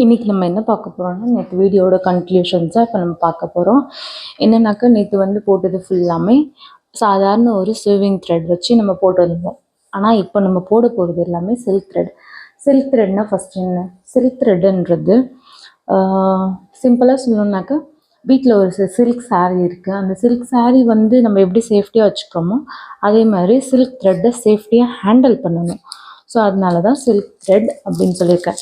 இன்றைக்கி நம்ம என்ன பார்க்க போகிறோம்னா, நேற்று வீடியோட கன்க்ளூஷன்ஸாக இப்போ நம்ம பார்க்க போகிறோம். என்னென்னாக்கா, நேற்று வந்து போட்டது ஃபுல்லாமே சாதாரண ஒரு ஸ்விவிங் த்ரெட் வச்சு நம்ம போட்டிருந்தோம். ஆனால் இப்போ நம்ம போட போகிறது எல்லாமே சில்க் த்ரெட். சில்க் த்ரெட்னால் ஃபஸ்ட் என்ன? சில்க் த்ரெட்டுன்றது சிம்பிளாக சொல்லணுன்னாக்கா, வீட்டில் ஒரு சில்க் சாரீ இருக்குது. அந்த சில்க் சாரீ வந்து நம்ம எப்படி சேஃப்டியாக வச்சுக்கிறோமோ, அதே மாதிரி சில்க் த்ரெட்டை சேஃப்டியாக ஹேண்டில் பண்ணணும். ஸோ அதனால தான் சில்க் த்ரெட் அப்படின்னு சொல்லியிருக்கேன்.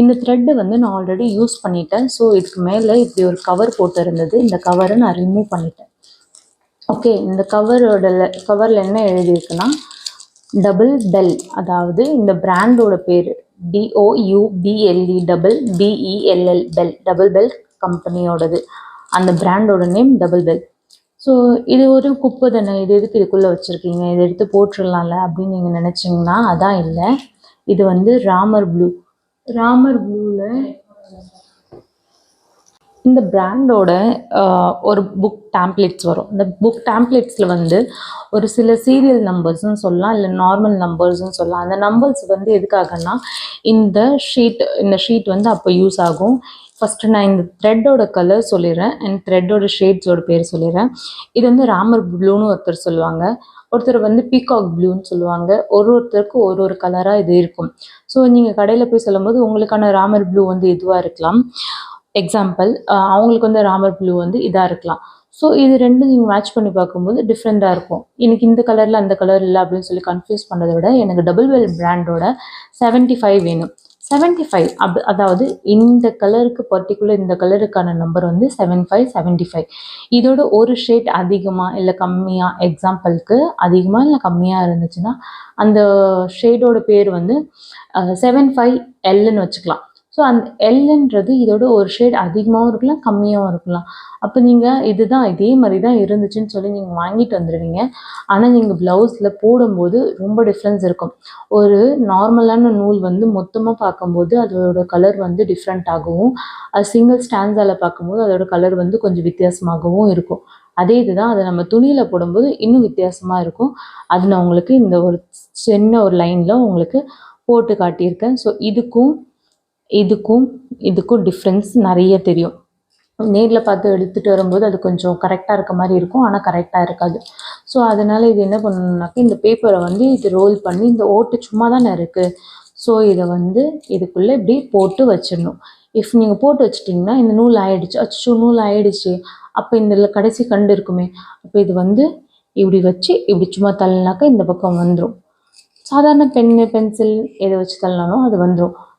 இந்த த்ரெட்டு வந்து நான் ஆல்ரெடி யூஸ் பண்ணிட்டேன். ஸோ இதுக்கு மேலே இப்படி ஒரு கவர் போட்டு இருந்தது. இந்த கவரை நான் ரிமூவ் பண்ணிட்டேன். ஓகே, இந்த கவரில் என்ன எழுதியிருக்குன்னா, டபுள் பெல், அதாவது இந்த பிராண்டோட பேர் DOUBLE BELL bell, double bell கம்பெனியோடது. அந்த பிராண்டோட நேம் டபுள் பெல். ஸோ இது ஒரு குப்பை தானே, இது எதுக்கு இதுக்குள்ளே வச்சுருக்கீங்க, இதை எடுத்து போட்டுடலாம்ல அப்படின்னு நீங்கள் நினச்சிங்கன்னா, அதான் இல்லை. இது வந்து ராமர் ப்ளூ. ராமர் ப்ளூவில் இந்த பிராண்டோட ஒரு புக் டேம்ப்ளேட்ஸ் வரும். இந்த புக் டேம்ப்ளேட்ஸில் வந்து ஒரு சில சீரியல் நம்பர்ஸ்ன்னு சொல்லலாம், இல்லை நார்மல் நம்பர்ஸ்ன்னு சொல்லலாம். அந்த நம்பர்ஸ் வந்து எதுக்காகன்னா, இந்த ஷீட் வந்து அப்போ யூஸ் ஆகும். ஃபஸ்ட்டு நான் இந்த த்ரெட்டோட கலர் சொல்லிடுறேன் அண்ட் த்ரெட்டோட ஷேட்ஸோட பேர் சொல்லிடுறேன். இது வந்து ராமர் ப்ளூன்னு ஒருத்தர் சொல்லுவாங்க, ஒருத்தர் வந்து பீகாக் ப்ளூன்னு சொல்லுவாங்க. ஒருத்தருக்கும் ஒரு கலராக இது இருக்கும். ஸோ நீங்கள் கடையில் போய் சொல்லும்போது உங்களுக்கான ராமர் ப்ளூ வந்து இதுவாக இருக்கலாம். எக்ஸாம்பிள், அவங்களுக்கு வந்து ராமர் ப்ளூ வந்து இதாக இருக்கலாம். ஸோ இது ரெண்டும் நீங்கள் மேட்ச் பண்ணி பார்க்கும்போது டிஃப்ரெண்ட்டாக இருக்கும். எனக்கு இந்த கலரில் அந்த கலர் இல்லை அப்படின்னு சொல்லி கன்ஃபியூஸ் பண்ணுறதை விட, எனக்கு டபுள் பெல் பிராண்டோட 75 வேணும். 75 அதாவது இந்த கலருக்கு பர்டிகுலர் இந்த கலருக்கான நம்பர் வந்து 75. இதோட ஒரு ஷேட் அதிகமாக இல்லை கம்மியாக, எக்ஸாம்பிளுக்கு அதிகமாக இல்லை கம்மியாக இருந்துச்சுன்னா அந்த ஷேடோட பேர் வந்து 75Lன்னு வச்சுக்கலாம். ஸோ அந்த எல்ன்றது இதோட ஒரு ஷேட் அதிகமாகவும் இருக்கலாம், கம்மியாகவும் இருக்கலாம். அப்போ நீங்கள் இதே மாதிரி தான் இருந்துச்சுன்னு சொல்லி நீங்கள் வாங்கிட்டு வந்துடுவீங்க. ஆனால் நீங்கள் ப்ளவுஸில் போடும்போது ரொம்ப டிஃப்ரென்ஸ் இருக்கும். ஒரு நார்மலான நூல் வந்து மொத்தமாக பார்க்கும்போது அதோட கலர் வந்து டிஃப்ரெண்ட் ஆகவும், அது சிங்கிள் ஸ்டான்ஸால் பார்க்கும்போது அதோட கலர் வந்து கொஞ்சம் வித்தியாசமாகவும் இருக்கும். அதே இதுதான் அதை நம்ம துணியில் போடும்போது இன்னும் வித்தியாசமாக இருக்கும். அது நான் உங்களுக்கு இந்த ஒரு சின்ன ஒரு லைனில் உங்களுக்கு போட்டு காட்டியிருக்கேன். ஸோ இதுக்கும் டிஃப்ரென்ஸ் நிறைய தெரியும். நேரில் பார்த்து எடுத்துகிட்டு வரும்போது அது கொஞ்சம் கரெக்டாக இருக்க மாதிரி இருக்கும், ஆனால் கரெக்டாக இருக்காது. ஸோ அதனால் இது என்ன பண்ணணுன்னாக்கா, இந்த பேப்பரை வந்து இது ரோல் பண்ணி, இந்த ஓட்டு சும்மா தானே இருக்குது, ஸோ இதை வந்து இதுக்குள்ளே இப்படி போட்டு வச்சிடணும். இஃப் நீங்கள் போட்டு வச்சிட்டிங்கன்னா இந்த நூல் ஆயிடுச்சு, அச்சோ நூல் ஆயிடுச்சு, அப்போ இந்த கடைசி கண்டு இருக்குமே, அப்போ இது வந்து இப்படி வச்சு இப்படி சும்மா தள்ளினாக்கா இந்த பக்கம் வந்துடும். சாதாரண பென்சில் எதை வச்சு தள்ளினாலும் அது வந்துடும்.